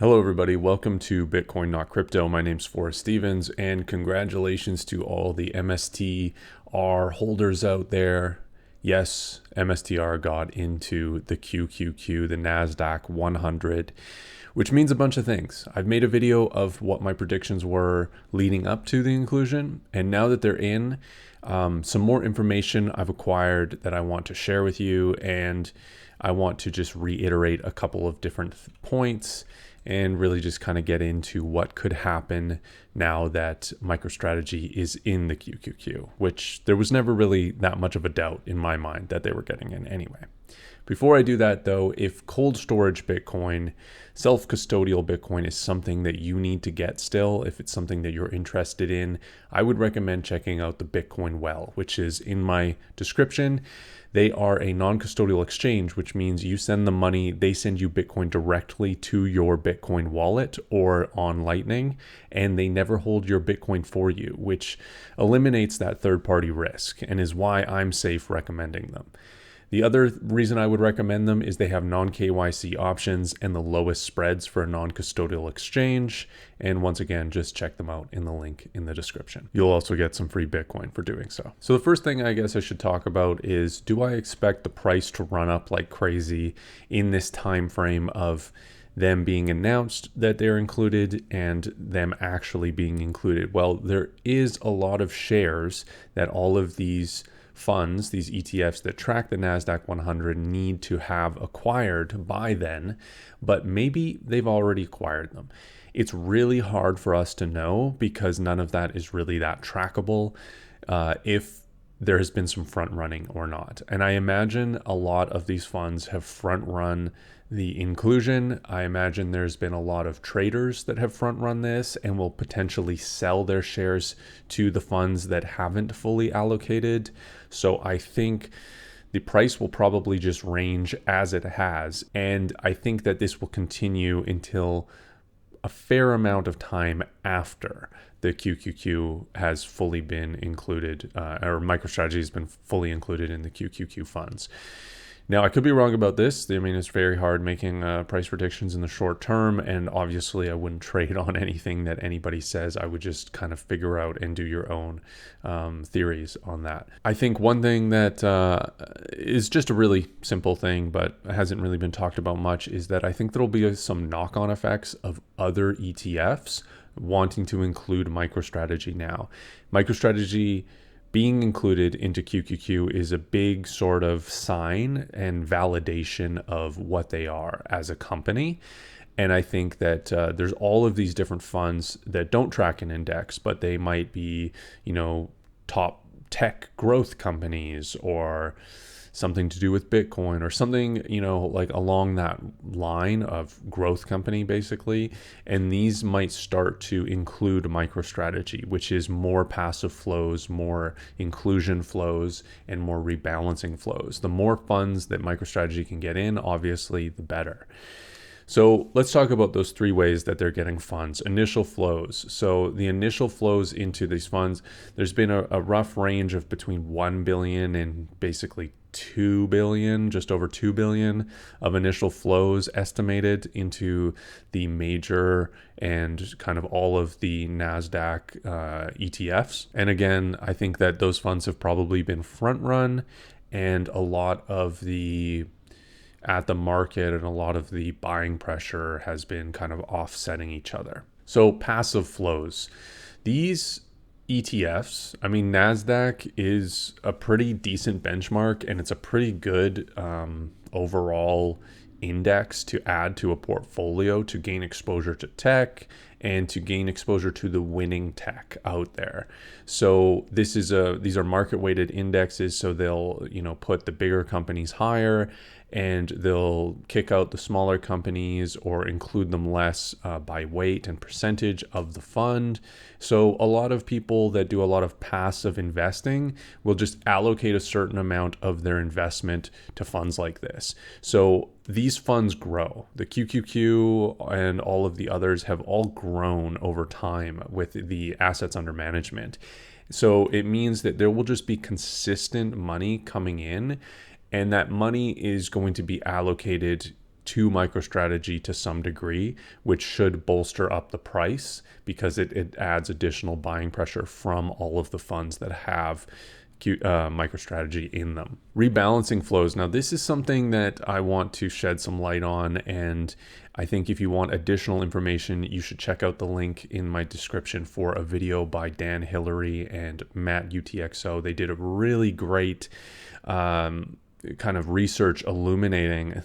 Hello, everybody. Welcome to Bitcoin Not Crypto. My name's Forrest Stevens, and congratulations to all the MSTR holders out there. Yes, MSTR got into the QQQ, the NASDAQ 100, which means a bunch of things. I've made a video of what my predictions were leading up to the inclusion, and now that they're in, some more information I've acquired that I want to share with you, and I want to just reiterate a couple of different points and really just kind of get into what could happen now that MicroStrategy is in the QQQ, which there was never really that much of a doubt in my mind that they were getting in anyway. Before I do that though, if cold storage Bitcoin, self-custodial Bitcoin is something that you need to get still, if it's something that you're interested in, I would recommend checking out the Bitcoin Well, which is in my description. They are a non-custodial exchange, which means you send the money, they send you Bitcoin directly to your Bitcoin wallet or on Lightning, and they never hold your Bitcoin for you, which eliminates that third-party risk and is why I'm safe recommending them. The other reason I would recommend them is they have non-KYC options and the lowest spreads for a non-custodial exchange. And once again, just check them out in the link in the description. You'll also get some free Bitcoin for doing so. So the first thing I guess I should talk about is, do I expect the price to run up like crazy in this time frame of them being announced that they're included and them actually being included? Well, there is a lot of shares that all of these funds, these ETFs that track the NASDAQ 100 need to have acquired by then, but maybe they've already acquired them. It's really hard for us to know because none of that is really that trackable if there has been some front running or not. And I imagine a lot of these funds have front run the inclusion. I imagine there's been a lot of traders that have front run this and will potentially sell their shares to the funds that haven't fully allocated. So I think the price will probably just range as it has. And I think that this will continue until a fair amount of time after the QQQ has fully been included, or MicroStrategy has been fully included in the QQQ funds. Now, I could be wrong about this. I mean, it's very hard making price predictions in the short term, and obviously I wouldn't trade on anything that anybody says. I would just kind of figure out and do your own theories on that. I think one thing that is just a really simple thing, but hasn't really been talked about much, is that I think there'll be some knock-on effects of other ETFs wanting to include MicroStrategy now. MicroStrategy being included into QQQ is a big sort of sign and validation of what they are as a company. And I think that there's all of these different funds that don't track an index, but they might be, top tech growth companies or something to do with Bitcoin or something, like along that line of growth company, basically. And these might start to include MicroStrategy, which is more passive flows, more inclusion flows, and more rebalancing flows. The more funds that MicroStrategy can get in, obviously, the better. So let's talk about those three ways that they're getting funds. Initial flows. So the initial flows into these funds, there's been a rough range of between 1 billion and basically 2 billion, just over 2 billion of initial flows estimated into the major and kind of all of the NASDAQ ETFs. And again, I think that those funds have probably been front run, and a lot of the at the market and a lot of the buying pressure has been kind of offsetting each other. So passive flows. These ETFs, I mean, NASDAQ is a pretty decent benchmark and it's a pretty good overall index to add to a portfolio to gain exposure to tech and to gain exposure to the winning tech out there. So these are market weighted indexes, so they'll put the bigger companies higher and they'll kick out the smaller companies or include them less by weight and percentage of the fund. So a lot of people that do a lot of passive investing will just allocate a certain amount of their investment to funds like this. So these funds grow. The QQQ and all of the others have all grown over time with the assets under management. So it means that there will just be consistent money coming in, and that money is going to be allocated to MicroStrategy to some degree, which should bolster up the price because it adds additional buying pressure from all of the funds that have MicroStrategy in them. Rebalancing flows. Now, this is something that I want to shed some light on, and I think if you want additional information, you should check out the link in my description for a video by Dan, Hillery, and Matt UTXO. They did a really great kind of research illuminating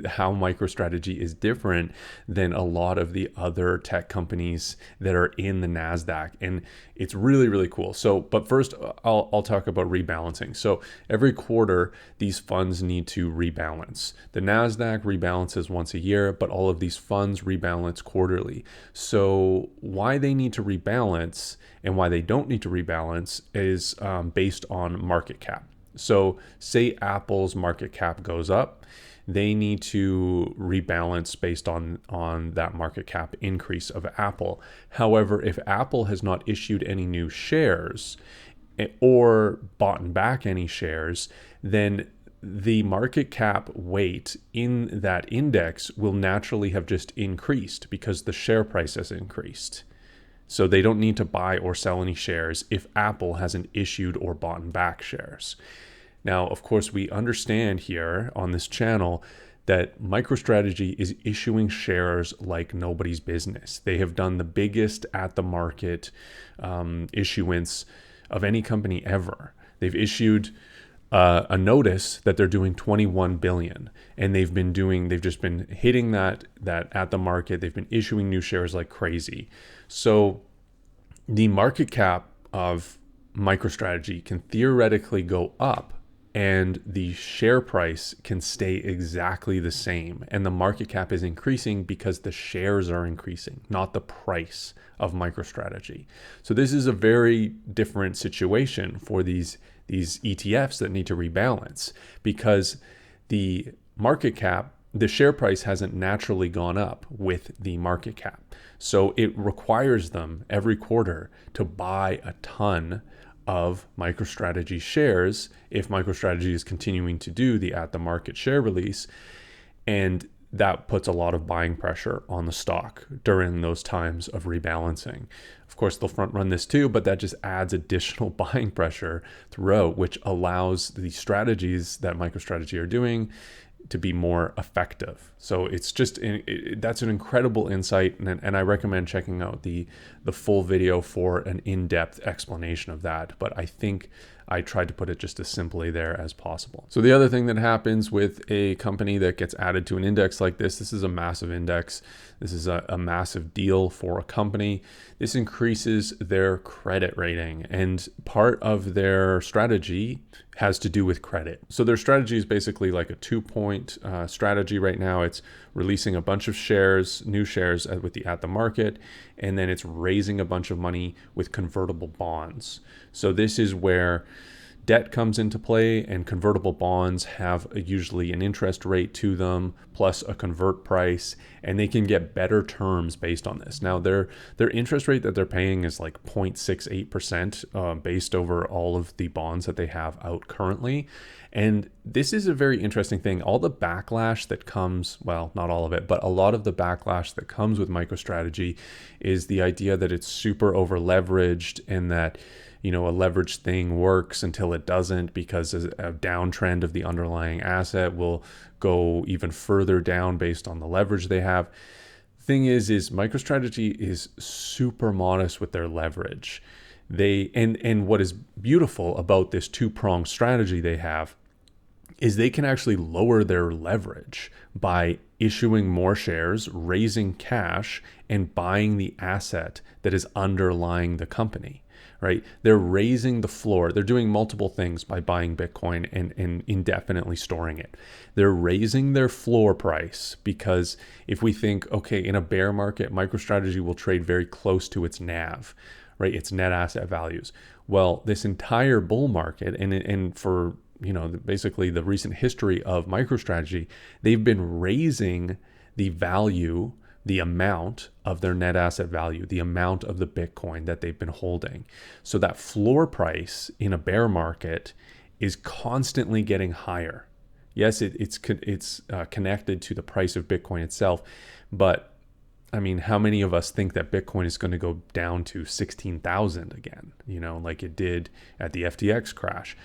how MicroStrategy is different than a lot of the other tech companies that are in the NASDAQ. And it's really, really cool. So, but first I'll talk about rebalancing. So every quarter, these funds need to rebalance. The NASDAQ rebalances once a year, but all of these funds rebalance quarterly. So why they need to rebalance and why they don't need to rebalance is based on market cap. So say Apple's market cap goes up, they need to rebalance based on that market cap increase of Apple. However, if Apple has not issued any new shares or bought back any shares, then the market cap weight in that index will naturally have just increased because the share price has increased. So they don't need to buy or sell any shares if Apple hasn't issued or bought back shares. Now, of course, we understand here on this channel that MicroStrategy is issuing shares like nobody's business. They have done the biggest at the market issuance of any company ever. They've issued a notice that they're doing 21 billion, and they've just been hitting that at the market. They've been issuing new shares like crazy. So the market cap of MicroStrategy can theoretically go up and the share price can stay exactly the same. And the market cap is increasing because the shares are increasing, not the price of MicroStrategy. So this is a very different situation for these ETFs that need to rebalance because the market cap, the share price hasn't naturally gone up with the market cap. So it requires them every quarter to buy a ton of MicroStrategy shares if MicroStrategy is continuing to do the at the market share release. And that puts a lot of buying pressure on the stock during those times of rebalancing. Of course, they'll front run this too, but that just adds additional buying pressure throughout, which allows the strategies that MicroStrategy are doing to be more effective. So it's just, that's an incredible insight. And I recommend checking out the full video for an in-depth explanation of that. But I think I tried to put it just as simply there as possible. So the other thing that happens with a company that gets added to an index like this is a massive index. This is a massive deal for a company. This increases their credit rating, and part of their strategy has to do with credit. So their strategy is basically like a 2-point strategy right now. It's releasing a bunch of shares, new shares with the at the market, and then it's raising a bunch of money with convertible bonds. So this is where debt comes into play, and convertible bonds have usually an interest rate to them plus a convert price, and they can get better terms based on this. Now their interest rate that they're paying is like 0.68% based over all of the bonds that they have out currently. And this is a very interesting thing. All the backlash that comes, well, not all of it, but a lot of the backlash that comes with MicroStrategy is the idea that it's super over leveraged, and that a leveraged thing works until it doesn't, because a downtrend of the underlying asset will go even further down based on the leverage they have. Thing is MicroStrategy is super modest with their leverage. And what is beautiful about this two-pronged strategy they have is they can actually lower their leverage by issuing more shares, raising cash, and buying the asset that is underlying the company. Right? They're raising the floor. They're doing multiple things by buying Bitcoin and indefinitely storing it. They're raising their floor price because if we think, okay, in a bear market, MicroStrategy will trade very close to its NAV, right? Its net asset values. Well, this entire bull market and for basically the recent history of MicroStrategy, they've been raising the value, the amount of their net asset value, the amount of the Bitcoin that they've been holding. So that floor price in a bear market is constantly getting higher. Yes, it's connected to the price of Bitcoin itself, but I mean, how many of us think that Bitcoin is going to go down to 16,000 again, like it did at the FTX crash?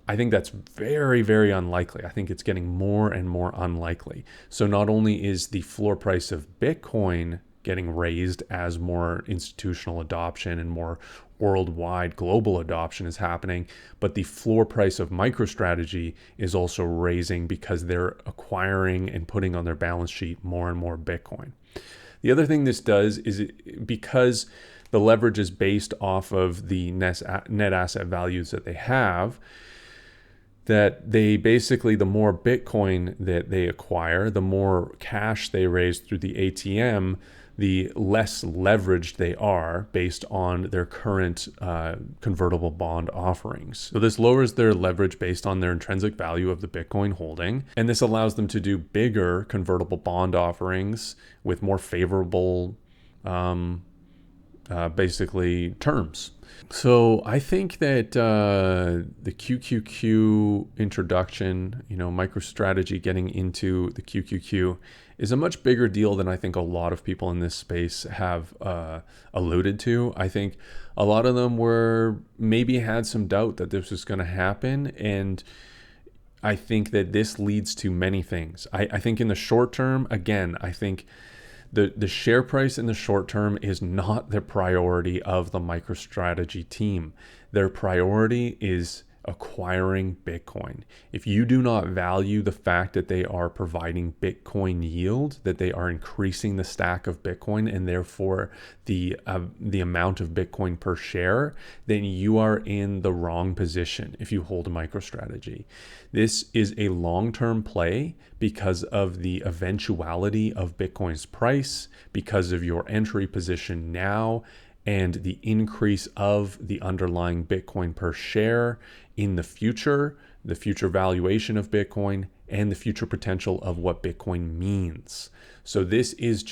I think that's very, very unlikely. I think it's getting more and more unlikely. So not only is the floor price of Bitcoin getting raised as more institutional adoption and more worldwide global adoption is happening, but the floor price of MicroStrategy is also raising because they're acquiring and putting on their balance sheet more and more Bitcoin. The other thing this does is because the leverage is based off of the net asset values that they have, that they basically, the more Bitcoin that they acquire, the more cash they raise through the ATM, the less leveraged they are based on their current convertible bond offerings. So this lowers their leverage based on their intrinsic value of the Bitcoin holding. And this allows them to do bigger convertible bond offerings with more favorable basically terms. So I think that the QQQ introduction, MicroStrategy getting into the QQQ is a much bigger deal than I think a lot of people in this space have alluded to. I think a lot of them maybe had some doubt that this was going to happen. And I think that this leads to many things. I think in the short term, again, I think the share price in the short term is not the priority of the MicroStrategy team. Their priority is acquiring Bitcoin. If you do not value the fact that they are providing Bitcoin yield, that they are increasing the stack of Bitcoin and therefore the amount of Bitcoin per share, then you are in the wrong position if you hold a MicroStrategy. This is a long-term play because of the eventuality of Bitcoin's price, because of your entry position now, and the increase of the underlying Bitcoin per share in the future valuation of Bitcoin, and the future potential of what Bitcoin means. So this is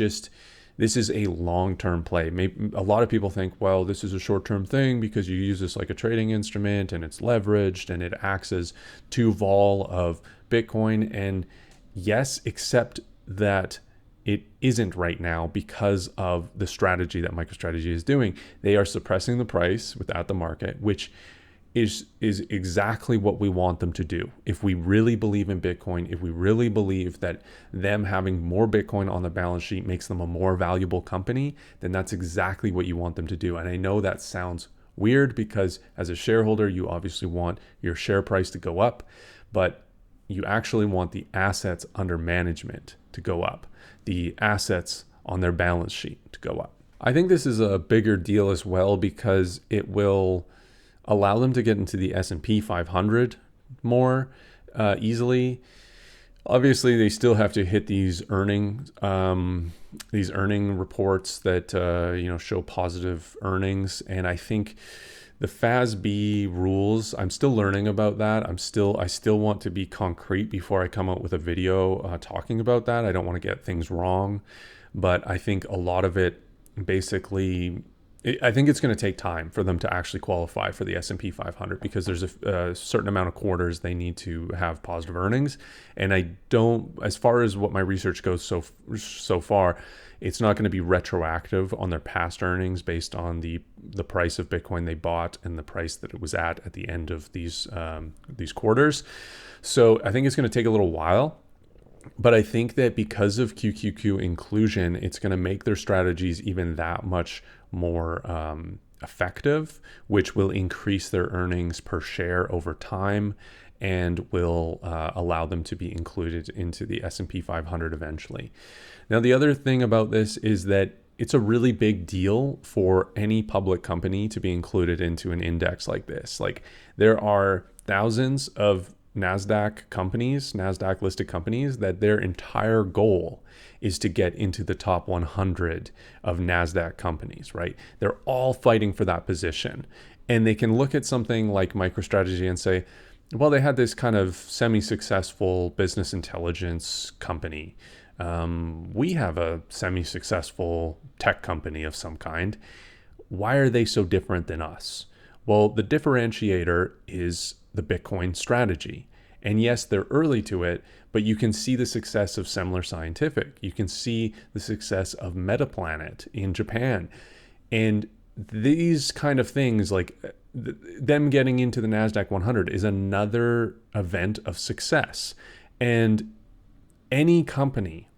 a long-term play. Maybe a lot of people think, well, this is a short-term thing because you use this like a trading instrument and it's leveraged and it acts as two vol of Bitcoin. And yes, except that it isn't right now because of the strategy that MicroStrategy is doing. They are suppressing the price without the market, which is exactly what we want them to do. If we really believe in Bitcoin, if we really believe that them having more Bitcoin on the balance sheet makes them a more valuable company, then that's exactly what you want them to do. And I know that sounds weird because as a shareholder, you obviously want your share price to go up, but you actually want the assets under management to go up, the assets on their balance sheet to go up. I think this is a bigger deal as well because it will allow them to get into the S&P 500 more easily. Obviously, they still have to hit these earning reports that show positive earnings, and I think the FASB rules, I'm still learning about that. I still want to be concrete before I come out with a video talking about that. I don't want to get things wrong, but I think a lot of it basically, I think it's going to take time for them to actually qualify for the S&P 500 because there's a certain amount of quarters they need to have positive earnings. And I don't, as far as what my research goes so far, it's not going to be retroactive on their past earnings based on the price of Bitcoin they bought and the price that it was at the end of these quarters. So I think it's going to take a little while. But I think that because of QQQ inclusion, it's going to make their strategies even that much more effective, which will increase their earnings per share over time and will allow them to be included into the S&P 500 eventually. Now, the other thing about this is that it's a really big deal for any public company to be included into an index like this. Like, there are thousands of NASDAQ listed companies that their entire goal is to get into the top 100 of NASDAQ companies, right? They're all fighting for that position. And they can look at something like MicroStrategy and say, well, they had this kind of semi-successful business intelligence company. We have a semi-successful tech company of some kind. Why are they so different than us? Well, the differentiator is the Bitcoin strategy. And yes, they're early to it, but you can see the success of Semler Scientific. You can see the success of Metaplanet in Japan. And these kind of things, like them getting into the NASDAQ 100, is another event of success. And any company,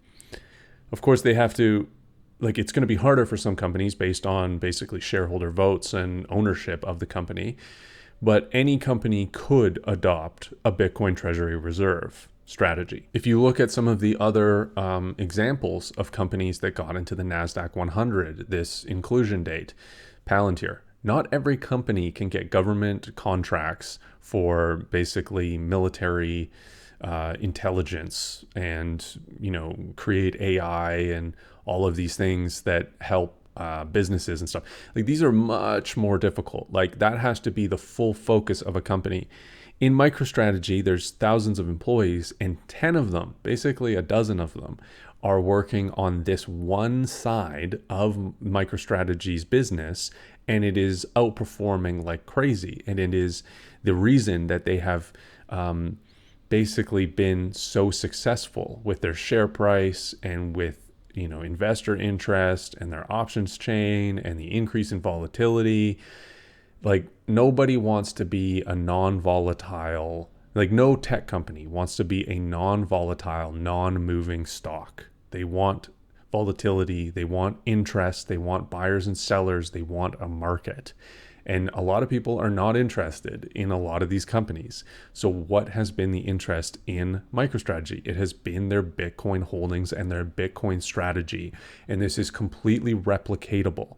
of course, they have to, like, it's going to be harder for some companies based on basically shareholder votes and ownership of the company. But any company could adopt a Bitcoin Treasury Reserve strategy. If you look at some of the other examples of companies that got into the NASDAQ 100, this inclusion date, Palantir, not every company can get government contracts for basically military intelligence and, create AI and all of these things that help businesses and stuff. Like, these are much more difficult. Like, that has to be the full focus of a company. In MicroStrategy, there's thousands of employees, and 10 of them, basically a dozen of them, are working on this one side of MicroStrategy's business, and it is outperforming like crazy. And it is the reason that they have basically been so successful with their share price and with investor interest and their options chain and the increase in volatility. Like, nobody wants to be a non-volatile, like, no tech company wants to be a non-volatile, non-moving stock. They want volatility, they want interest, they want buyers and sellers, they want a market. And a lot of people are not interested in a lot of these companies. So what has been the interest in MicroStrategy? It has been their Bitcoin holdings and their Bitcoin strategy. And this is completely replicatable.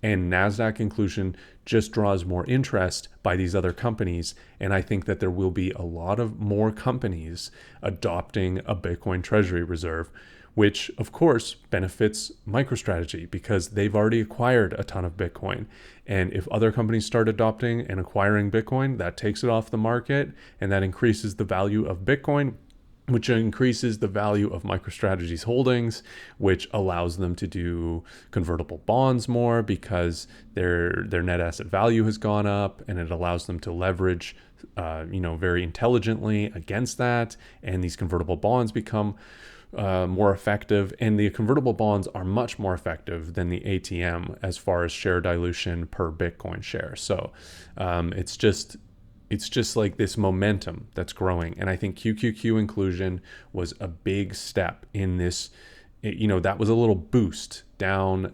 And NASDAQ inclusion just draws more interest by these other companies. And I think that there will be a lot of more companies adopting a Bitcoin Treasury Reserve, which of course benefits MicroStrategy because they've already acquired a ton of Bitcoin. And if other companies start adopting and acquiring Bitcoin, that takes it off the market, and that increases the value of Bitcoin, which increases the value of MicroStrategy's holdings, which allows them to do convertible bonds more because their net asset value has gone up, and it allows them to leverage very intelligently against that. And these convertible bonds become more effective, and the convertible bonds are much more effective than the ATM as far as share dilution per Bitcoin share. So it's just like this momentum that's growing. And I think QQQ inclusion was a big step in this. That was a little boost down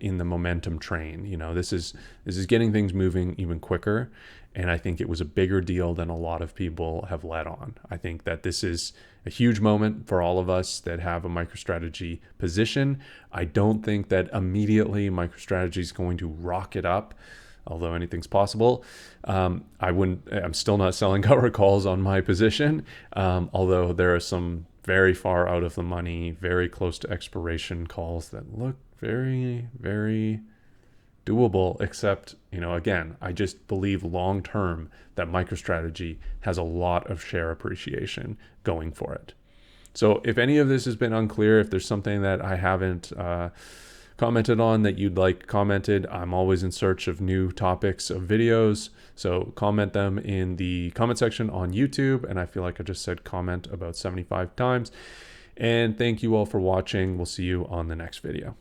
in the momentum train. This is getting things moving even quicker. And I think it was a bigger deal than a lot of people have let on. I think that this is a huge moment for all of us that have a MicroStrategy position. I don't think that immediately MicroStrategy is going to rocket up, although anything's possible. I'm still not selling covered calls on my position, although there are some very far out of the money, very close to expiration calls that look very, very doable, except, again, I just believe long term that MicroStrategy has a lot of share appreciation going for it. So if any of this has been unclear, if there's something that I haven't commented on that you'd like commented, I'm always in search of new topics of videos. So comment them in the comment section on YouTube. And I feel like I just said comment about 75 times. And thank you all for watching. We'll see you on the next video.